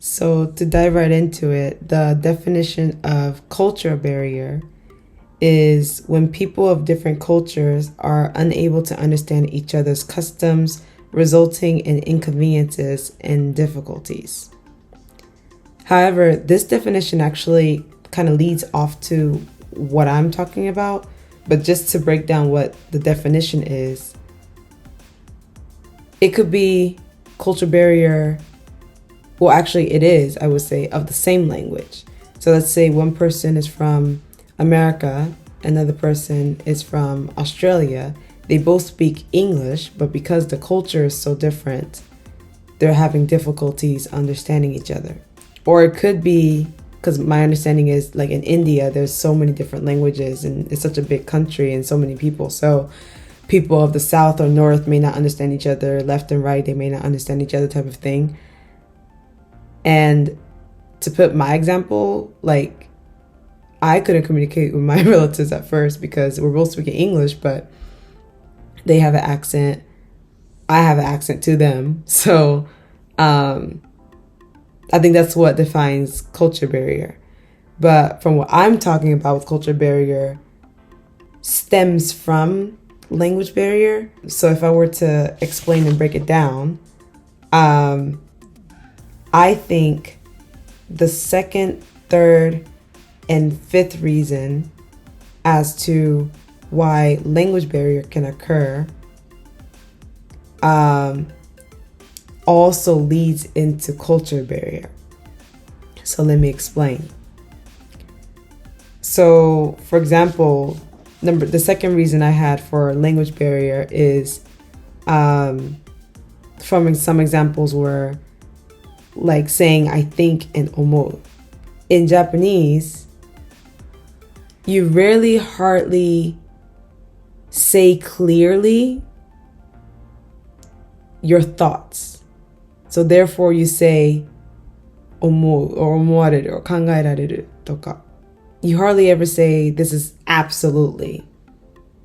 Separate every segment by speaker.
Speaker 1: So, to dive right into it, the definition of culture barrier is when people of different cultures are unable to understand each other's customs, resulting in inconveniences and difficulties. However, this definition actually kind of leads off to what I'm talking about, but just to break down what the definition is, it could be culture barrier. Well, actually, it is, I would say, of the same language. So let's say one person is from America, another person is from Australia. They both speak English, but because the culture is so different, they're having difficulties understanding each other. Or it could be, because my understanding is like in India, there's so many different languages and it's such a big country and so many people. So people of the south or north may not understand each other, left and right, they may not understand each other type of thing. And to put my example, like I couldn't communicate with my relatives at first because we're both speaking English, but they have an accent. I have an accent to them. So I think that's what defines culture barrier. But from what I'm talking about with culture barrier stems from language barrier. So if I were to explain and break it down, I think the second, third, and fifth reason as to why language barrier can occur also leads into culture barrier. So let me explain. So, for example, the second reason I had for language barrier is from some examples were like saying I think and omo. In Japanese, you hardly say clearly your thoughts. So therefore you say omo or omowareru or kangaerareru toka. You hardly ever say this is absolutely,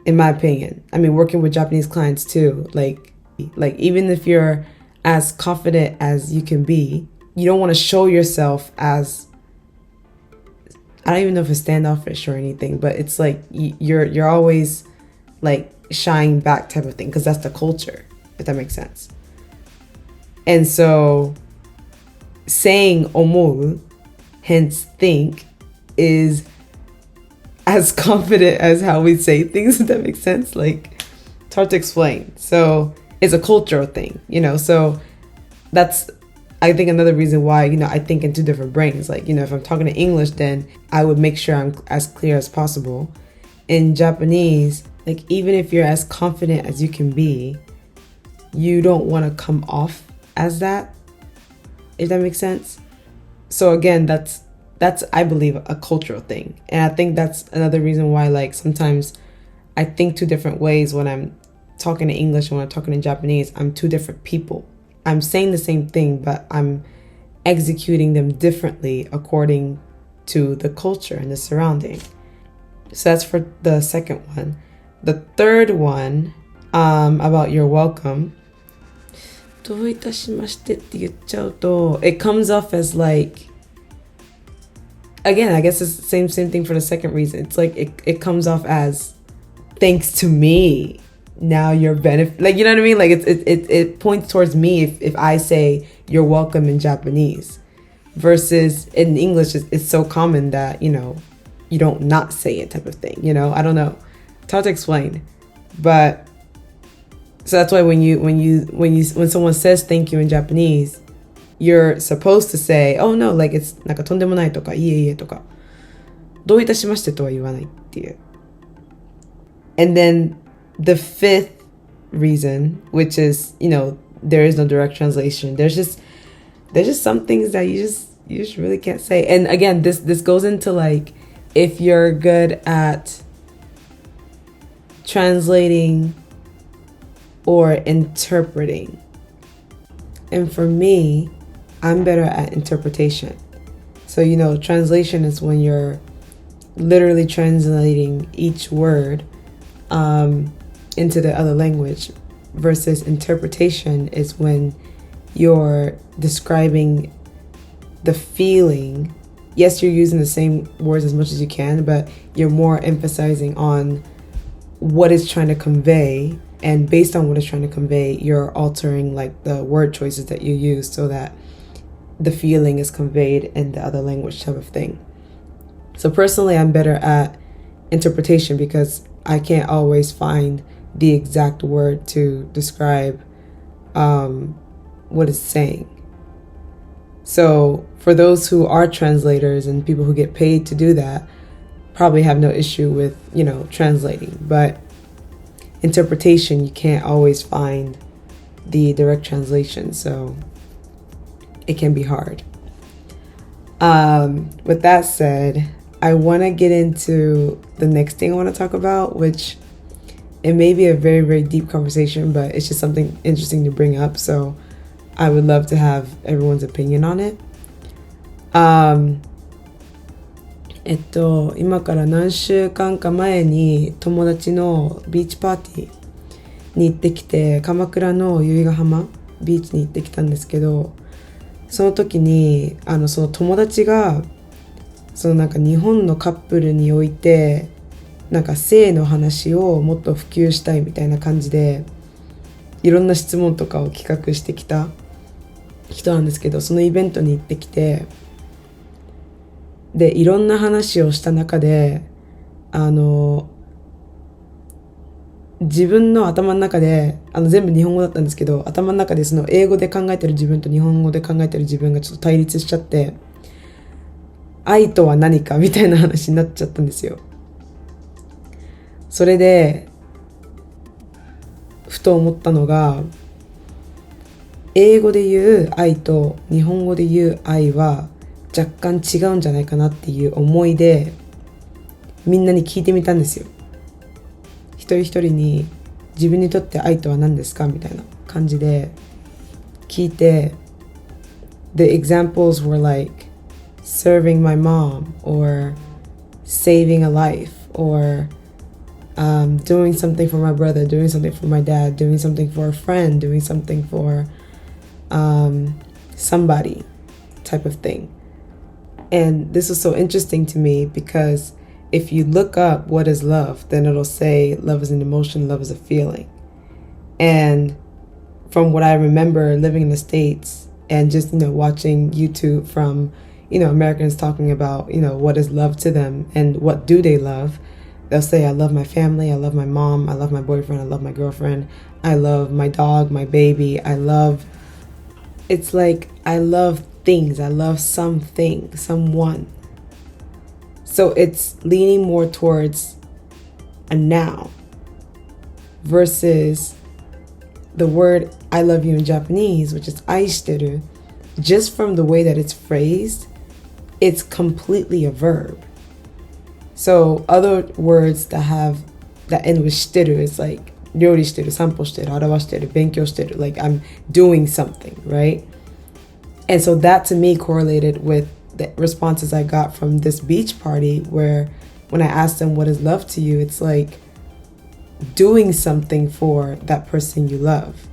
Speaker 1: in my opinion. I mean, working with Japanese clients too, like even if you're as confident as you can be, you don't want to show yourself as, I don't even know if it's standoffish or anything, but it's like you're always like shying back type of thing because that's the culture, if that makes sense. And so saying omoru, hence think, is as confident as how we say things, if that makes sense. Like, it's hard to explain. So it's a cultural thing, so that's, I think, another reason why, I think in two different brains. Like, if I'm talking in English, then I would make sure I'm as clear as possible. In Japanese, like, even if you're as confident as you can be, you don't want to come off as that, if that makes sense. So again, that's I believe a cultural thing. And I think that's another reason why, like, sometimes I think two different ways when I'm talking in English and when I'm talking in Japanese. I'm two different people. I'm saying the same thing, but I'm executing them differently according to the culture and the surrounding. So that's for the second one. The third one, about you're welcome. どういたしましてって言っちゃうと, it comes off as like, again, I guess it's the same thing for the second reason. It's like it comes off as thanks to me. Now you're like, you know what I mean? Like it points towards me if I say you're welcome in Japanese, versus in English it's so common that you don't not say it type of thing. I don't know. It's hard to explain, but so that's why when someone says thank you in Japanese, you're supposed to say, oh no, like it's なんかとんでもないとかいえいえとかどういたしましてとは言わないっていう。And then the fifth reason, which is, there is no direct translation. There's just some things that you just really can't say. And again, this goes into like, if you're good at translating or interpreting. And for me, I'm better at interpretation. So, translation is when you're literally translating each word into the other language, versus interpretation is when you're describing the feeling. Yes, you're using the same words as much as you can, but you're more emphasizing on what it's trying to convey. And based on what it's trying to convey, you're altering like the word choices that you use so that the feeling is conveyed in the other language type of thing. So personally, I'm better at interpretation because I can't always find the exact word to describe what it's saying. So for those who are translators and people who get paid to do that, probably have no issue with, translating. But interpretation, you can't always find the direct translation, so it can be hard. With that said, I want to get into the next thing I want to talk about, which it may be a very, very deep conversation, but it's just something interesting to bring up. So I would love to have everyone's opinion on it. 今から何週間か前に友達のビーチパーティーに行ってきて、鎌倉の由比ヶ浜ビーチに行ってきたんですけど、その時にその友達がなんか日本のカップルにおいてなんか性の話をもっと普及したいみたいな感じでいろんな質問とかを企画してきた人なんですけど、そのイベントに行ってきて、でいろんな話をした中で自分の頭の中で全部日本語だったんですけど、頭の中でその英語で考えてる自分と日本語で考えてる自分がちょっと対立しちゃって、愛とは何かみたいな話になっちゃったんですよ。それでふと思ったのが、英語で言う愛と日本語で言う愛は若干違うんじゃないかなっていう思いでみんなに聞いてみたんですよ。一人一人に自分にとって愛とは何ですかみたいな感じで聞いて、The examples were like serving my mom or saving a life or doing something for my brother, doing something for my dad, doing something for a friend, doing something for somebody type of thing. And this was so interesting to me because if you look up what is love, then it'll say love is an emotion, love is a feeling. And from what I remember living in the States and just, watching YouTube from, Americans talking about, what is love to them and what do they love, they'll say, I love my family, I love my mom, I love my boyfriend, I love my girlfriend, I love my dog, my baby, it's like I love things, I love something, someone. So it's leaning more towards a noun versus the word I love you in Japanese, which is aishiteru. Just from the way that it's phrased, it's completely a verb. So other words that end with shiteru is like 料理してる、散歩してる、表してる、勉強してる, like I'm doing something, right? And so that to me correlated with the responses I got from this beach party where when I asked them what is love to you, it's like doing something for that person you love.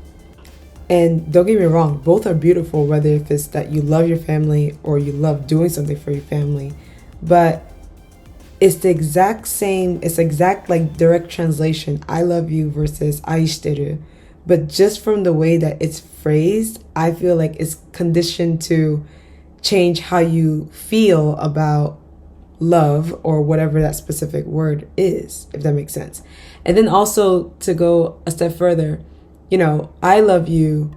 Speaker 1: And don't get me wrong, both are beautiful, whether if it's that you love your family or you love doing something for your family. But it's the exact same, it's exact like direct translation, I love you versus aishiteru. But just from the way that it's phrased, I feel like it's conditioned to change how you feel about love or whatever that specific word is, if that makes sense. And then also to go a step further, I love you,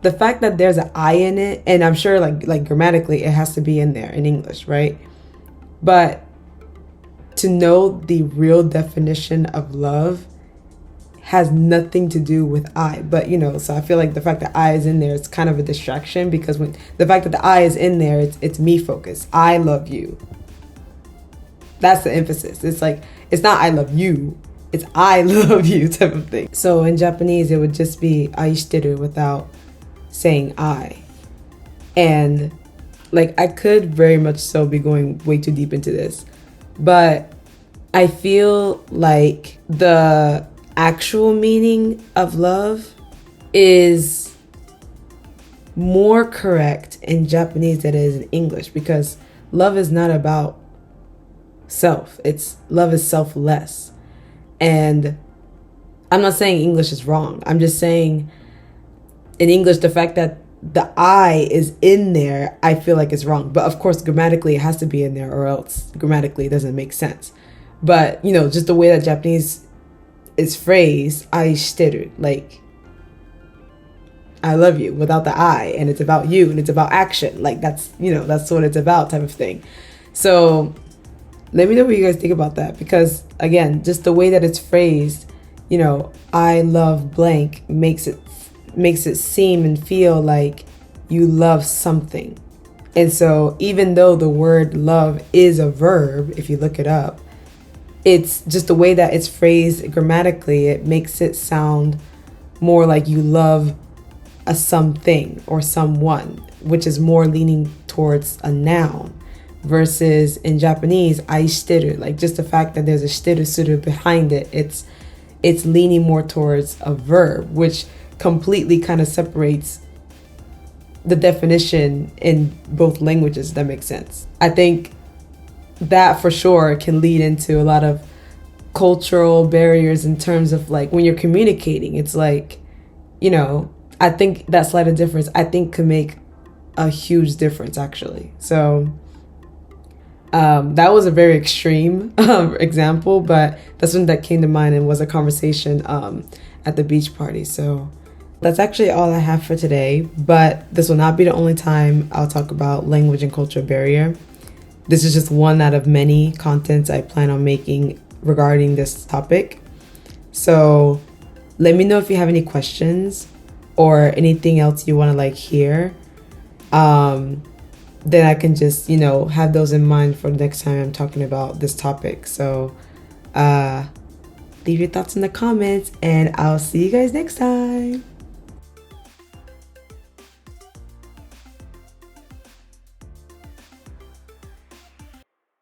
Speaker 1: the fact that there's an I in it, and I'm sure like grammatically it has to be in there in English, right? But to know the real definition of love has nothing to do with I. But, so I feel like the fact that I is in there, it's kind of a distraction because when the fact that the I is in there, it's me focused. I love you. That's the emphasis. It's like, it's not I love you. It's I love you type of thing. So in Japanese, it would just be aishiteru without saying I. And like, I could very much so be going way too deep into this, but I feel like the actual meaning of love is more correct in Japanese than it is in English, because love is not about self. Love is selfless. And I'm not saying English is wrong. I'm just saying in English, the fact that the I is in there, I feel like is wrong. But of course, grammatically, it has to be in there, or else grammatically it doesn't make sense. But, just the way that Japanese is phrased, aishiteru, like, I love you, without the I, and it's about you, and it's about action. Like, that's what it's about, type of thing. So let me know what you guys think about that, because again, just the way that it's phrased, I love blank makes it seem and feel like you love something. And so even though the word love is a verb, if you look it up, it's just the way that it's phrased grammatically, it makes it sound more like you love a something or someone, which is more leaning towards a noun, versus in Japanese, aishiteru, like just the fact that there's a shiteru suru behind it, it's leaning more towards a verb, which completely kind of separates the definition in both languages. That makes sense. I think that for sure can lead into a lot of cultural barriers in terms of like when you're communicating. It's like, I think that slight difference, I think, could make a huge difference, actually. So that was a very extreme example, but that's one that came to mind and was a conversation at the beach party. So that's actually all I have for today, but this will not be the only time I'll talk about language and cultural barrier. This is just one out of many contents I plan on making regarding this topic. So let me know if you have any questions or anything else you want to hear. Then I can just, have those in mind for the next time I'm talking about this topic. So leave your thoughts in the comments, and I'll see you guys next time.